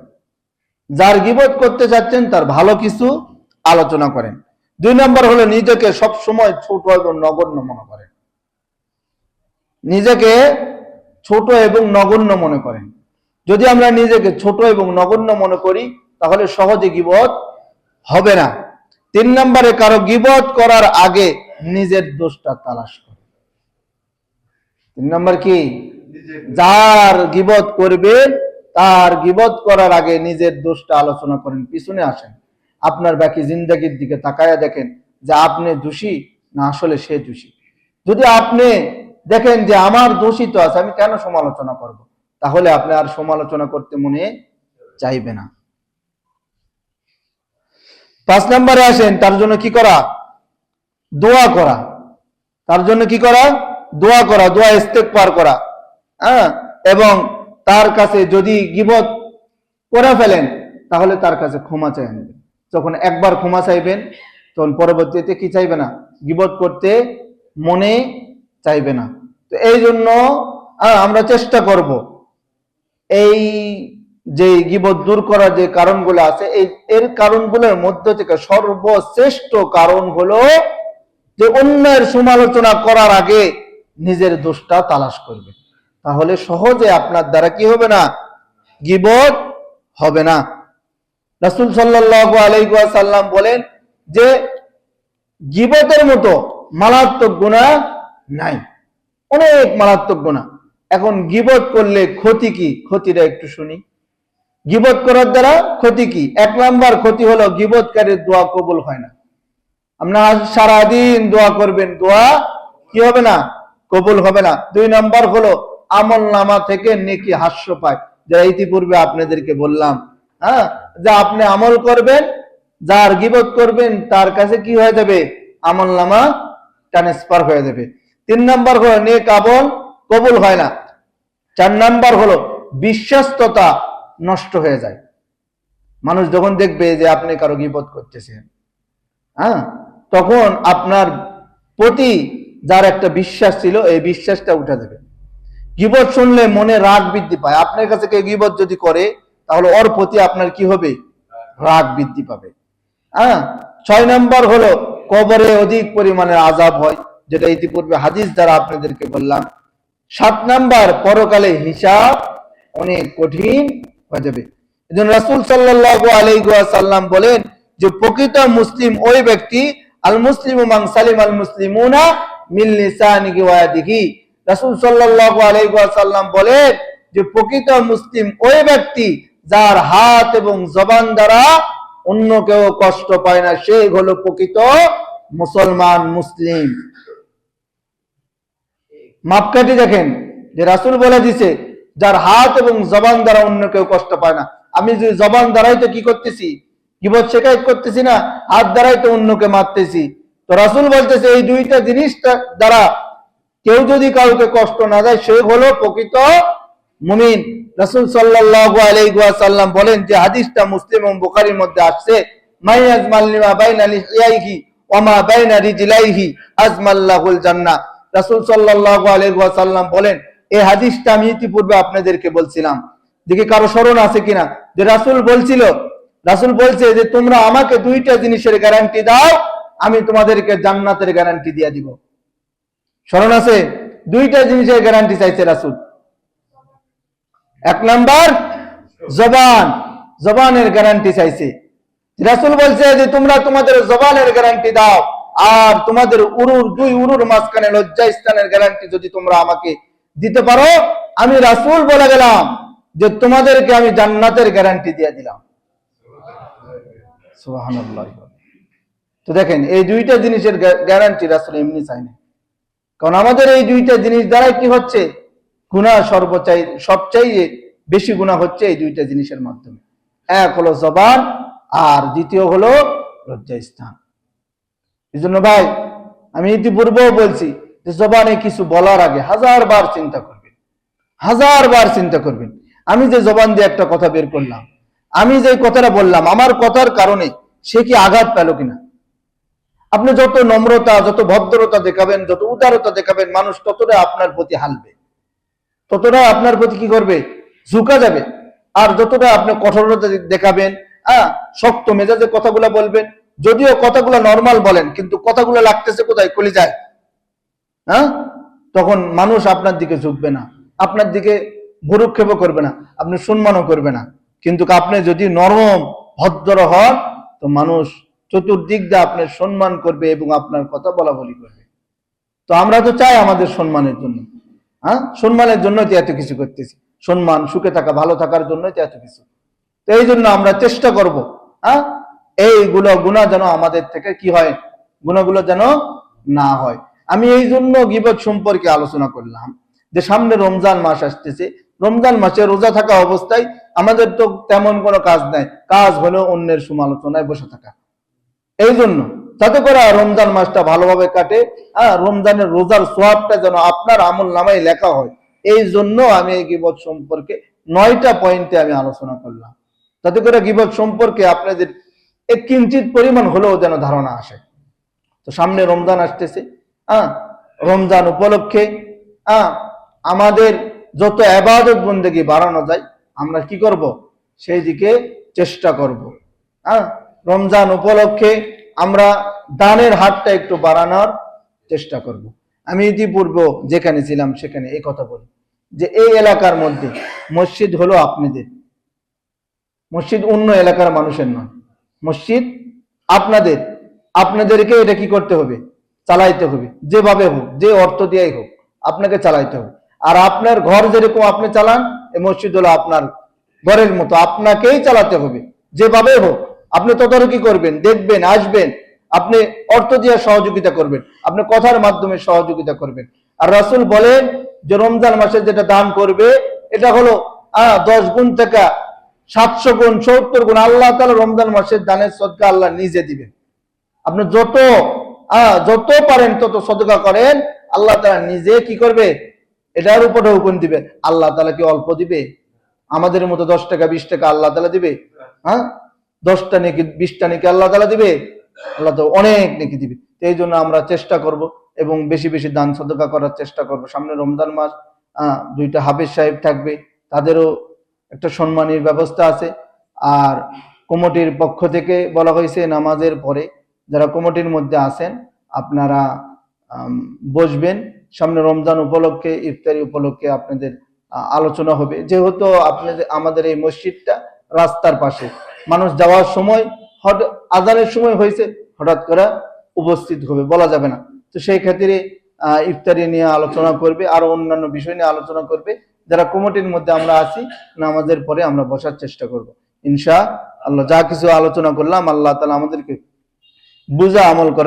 যার গীবত করতে যাচ্ছেন তার ভালো কিছু আলোচনা করেন। 2 নম্বর হলো নিজেকে সব সময় ছোট এবং নগণ্য মনে করেন। নিজেকে ছোট এবং নগণ্য মনে করেন। যদি আমরা নিজেকে ছোট এবং নগণ্য মনে করি তাহলে সহজে গীবত হবে না। 3 নম্বরে, কারো গীবত করার আগে নিজের দোষটা তালাশ করে। 3 নম্বর কি, যার গীবত করবে তার গীবত করার আগে নিজের দোষটা আলোচনা করেন, পিছনে আসেন, আপনার বাকি জিন্দেগির দিকে তাকায়া দেখেন যে আপনি দোষী না আসলে সে দোষী। যদি আপনি দেখেন যে আমার দোষী তো আছে, আমি কেন সমালোচনা করব, তাহলে আপনি আর সমালোচনা করতে মনে চাইবে না। 5 নম্বরে আসেন, তার জন্য কি করা, দোয়া করা। তার জন্য কি করা, দোয়া করা, দোয়া ইস্তেগফার করা। এবং তার কাছে যদি গীবত করে ফেলেন তাহলে তার কাছে ক্ষমা চাই নেবেন। যখন একবার ক্ষমা চাইবেন তখন পরবর্তীতে কি চাইবে না, গীবত করতে মনে চাইবে না। তো এই জন্য আমরা চেষ্টা করব এই যে গীবত দূর করার যে কারণগুলো আছে এর কারণগুলোর মধ্যে থেকে সর্বশ্রেষ্ঠ কারণ হলো যে অন্যের সমালোচনা করার আগে নিজের দোষটা তালাশ করবে, তাহলে সহজে আপনার দ্বারা কি হবে না, গীবত হবে না। রাসূল সাল্লাল্লাহু আলাইহি ওয়াসাল্লাম বলেন যে গীবতের মতো মারাত্মক গুনাহ নাই, অনেক মারাত্মক গুনাহ। এখন গীবত করলে ক্ষতি কি, ক্ষতিটা একটু শুনি। গীবত করার দ্বারা ক্ষতি কি? 1 নাম্বার ক্ষতি হলো গীবতকারীর দোয়া কবুল হয় না। আপনার সারাদিন দোয়া করবেন, দোয়া কি হবে না, কবুল হবে না। 2 নাম্বার হলো আমল নামা থেকে নেকি হ্রাস পায়, যা ইতিপূর্বে আপনাদেরকে বললাম। যে আপনি আমল করবেন, যার গীবত করবেন তার কাছে কি হয়ে যাবে, আমল নামা ট্রান্সফার হয়ে যাবে। 3 নাম্বার হলো নেক আমল কবুল হয় না। 4 নাম্বার হলো বিশ্বস্ততা নষ্ট হয়ে যায়। মানুষ যখন দেখবে যে আপনি কারো গীবত করতেছেন, তখন আপনার প্রতি যার একটা বিশ্বাস ছিল এই বিশ্বাসটা উঠে যাবে। গীবত শুনলে মনে রাগ বৃদ্ধি পায়। আপনার কাছে কেউ গীবত যদি করে তাহলে ওর প্রতি আপনার কি হবে, রাগ বৃদ্ধি পাবে। 6 নাম্বার হলো কবরে অধিক পরিমাণে আযাব হয়, যেটা ইতিপূর্বে হাদিস দ্বারা আপনাদেরকে বললাম। 7 নাম্বার পরকালে হিসাব অনেক কঠিন হয়ে যাবে। এজন্য রাসূল সাল্লাল্লাহু আলাইহি ওয়াসাল্লাম বলেন যে প্রকৃত মুসলিম ওই ব্যক্তি, আল মুসলিমু মান সালিম আল মুসলিমুনা মিন লিসানিহি ওয়া ইয়াদিহি। রাসূল সাল্লাল্লাহু আলাইহি ওয়াসাল্লাম বলেন যে প্রকৃত মুসলিম ওই ব্যক্তি যার হাত এবং জবান দ্বারা অন্য কেউ কষ্ট পায় না, সে হলো প্রকৃত মুসলমান, মুসলিম। মাপকাঠি দেখেন যে রাসূল বলে দিছে যার হাত এবং জবান দ্বারা অন্য কেউ কষ্ট পায় না। আমি যে জবান দ্বারাই তো কি করতেছি, গীবত শিকায়ত করতেছি না, হাত দ্বারাই তো অন্যকে মারতেছি। তো রাসূল বলতেছে এই দুইটা জিনিস দ্বারা কেউ যদি কাউকে কষ্ট না দেয় সে হলো প্রকৃত মুমিন। রাসূল সাল্লাল্লাহু আলাইহি ওয়াসাল্লাম বলেন যে হাদিসটা মুসলিম এবং বুখারীর মধ্যে আসছে, মাইয়াজমাল লিমা বাইনা লিহিয়াইহি ওয়া মা বাইনা রিজলাইহি আজমাল্লাহুল জান্নাহ। রাসূল সাল্লাল্লাহু আলাইহি ওয়াসাল্লাম বলেন, এই হাদিসটা আমি ইতিপূর্বে আপনাদেরকে বলছিলাম, দেখি কারো স্মরণ আছে কিনা, যে রাসূল বলছে যে তোমরা আমাকে দুইটা জিনিসের গ্যারান্টি দাও, আমি তোমাদেরকে জান্নাতের গ্যারান্টি দিয়ে দিব। স্মরণ আছে? দুইটা জিনিসের গ্যারান্টি চাইছে রাসূল। 1 নাম্বার জবানের গ্যারান্টি চাইছে। রাসূল বলছে যে তোমরা তোমাদের জবানের গ্যারান্টি দাও, আর তোমাদের দুই উরুর মাঝখানে লজ্জা স্থানের গ্যারান্টি যদি তোমরা আমাকে দিতে পারো, আমি রাসূল বলে গেলাম যে তোমাদেরকে আমি জান্নাতের গ্যারান্টি দিয়ে দিলাম। সুবহানাল্লাহ। তো দেখেন এই দুইটা জিনিসের গ্যারান্টি রাসূল এমনি চায় না, কারণ আমাদের এই দুইটা জিনিস দ্বারা কি হচ্ছে, গুনাহ সবচাইতে বেশি গুনাহ হচ্ছে এই দুইটা জিনিসের মাধ্যমে। এক হলো জবান, আর দ্বিতীয় হলো লজ্জাস্থান। এই জন্য ভাই আমি ইতিপূর্বেও বলছি যে জবানে কিছু বলার আগে 1000 বার চিন্তা করবেন। আমি যে জবান দিয়ে একটা কথা বের করলাম, আমি যে কথাটা বললাম, আমার কথার কারণে সে কি আঘাত পেল কিনা। আপনি যত নম্রতা, যত ভদ্রতা দেখাবেন, যত উদারতা দেখাবেন, মানুষ ততটাই আপনার প্রতি হালবে, ততটাই আপনার প্রতি কি করবে, ঝুঁকা যাবে। আর যতটা আপনি কঠোরতা দেখাবেন, শক্ত মেজাজে কথাগুলো বলবেন, যদিও কথাগুলো নরমাল বলেন কিন্তু কথাগুলো লাগতেছে কোথায়, কলিজায়, তখন মানুষ আপনার দিকে ঝুঁকবে না, আপনার দিকে ভ্রুক্ষেপও করবে না, আপনি সম্মানও করবে না। কিন্তু আপনি যদি নরম ভদ্র হন তো মানুষ চতুর্দিক দিয়ে আপনার সম্মান করবে এবং আপনার কথা বলা বলি করবে। তো আমরা তো চাই আমাদের সম্মানের জন্য, সম্মানের জন্য তো এত কিছু করতেছি, সম্মান, সুখে থাকা, ভালো থাকার জন্য তো এত কিছু। তো এই জন্য আমরা চেষ্টা করব এইগুলো গুনাহ যেন আমাদের থেকে কি হয়, গুনাহগুলো যেন না হয়। আমি এই জন্য গীবত সম্পর্কে আলোচনা করলাম যে সামনে রমজান মাস আসতেছে, রমজান মাসে রোজা থাকা অবস্থায় আমাদের তো তেমন কোনো কাজ নাই, কাজ হলো অন্যের সমালোচনায় বসে থাকা। এই জন্য যাতে করে রমজান মাসটা ভালোভাবে কাটে, রমজানের রোজার সওয়াবটা যেন আপনার আমল নামায় লেখা হয়, এই জন্য আমি এই গীবত সম্পর্কে 9টা পয়েন্টে আমি আলোচনা করলাম, যাতে করে গীবত সম্পর্কে আপনাদের এক কিঞ্চিত পরিমাণ হলেও যেন ধারণা আসে। তো সামনে রমজান আসতেছে, রমজান উপলক্ষে আমাদের যত ইবাদত বন্দেগী বাড়ানো যায় আমরা কি করব, সেই দিকে চেষ্টা করব। রমজান উপলক্ষে আমরা দানের হাতটা একটু বাড়ানোর চেষ্টা করব। আমি ইতিপূর্বে যেখানে ছিলাম সেখানে এই কথা বলি যে এই এলাকার মধ্যে মসজিদ হলো আপনাদের, মসজিদ অন্য এলাকার মানুষের নয়, মসজিদ আপনাদের। আপনাদেরকে এটা কি করতে হবে, চালাইতে হবে, যেভাবে হোক, যে অর্থ দিয়েই হোক আপনাকে চালাইতে হবে। আর আপনার ঘর যেরকম আপনি চালান, এই মসজিদ হলো আপনার ঘরের মতো, আপনাকেই চালাতে হবে যেভাবে হোক। আপনি তদারকি করবেন, দেখবেন, আসবেন, আপনি অর্থ দিয়ে সহযোগিতা করবেন, আপনি কথার মাধ্যমে সহযোগিতা করবেন। আর রাসূল বলেন যে রমজান মাসে যেটা দান করবে এটা হলো 10 গুণ থেকে 700 গুণ, 70 গুণ আল্লাহ তাআলা রমজান মাসের দানের সদকা আল্লাহ নিজে দিবেন। আপনি যত পারেন তত সদকা করেন, আল্লাহ তাআলা নিজে কি করবে, এটার উপরে হুকুম দিবে। আল্লাহ তাআলা কি অল্প দিবে? আমাদের মতো 10 টাকা 20 টাকা আল্লাহ তাআলা দিবে? 10টা নেকি 20টা নেকি আল্লাহ তাআলা দিবে? আল্লাহ তো অনেক নেকি দিবে। এই জন্য আমরা চেষ্টা করব এবং বেশি বেশি দান সদকা করার চেষ্টা করব। সামনে রমজান মাস, 2টা হাফেজ সাহেব থাকবে, তাদেরও একটা সম্মানের ব্যবস্থা আছে। আর কমিটির পক্ষ থেকে বলা হয়েছে নামাজের পরে যারা কমিটির মধ্যে আছেন আপনারা বসবেন। সামনে রমজান উপলক্ষে, ইফতারি উপলক্ষে আপনাদের আলোচনা হবে। যেহেতু আমাদের এই মসজিদটা রাস্তার পাশে, মানুষ যাওয়ার সময় আজানের সময় হয়েছে, হঠাৎ করে উপস্থিত হবে, বলা যাবে না। তো সেই ক্ষেত্রে ইফতারি নিয়ে আলোচনা করবে, আরো অন্যান্য বিষয় নিয়ে আলোচনা করবে। যারা কমিটির মধ্যে আমরা আছি, নামাজের পরে আমরা বসার চেষ্টা করব ইনশাআল্লাহ। যা কিছু আলোচনা করলাম আল্লাহ তাআলা আমাদেরকে বুঝা আমল করা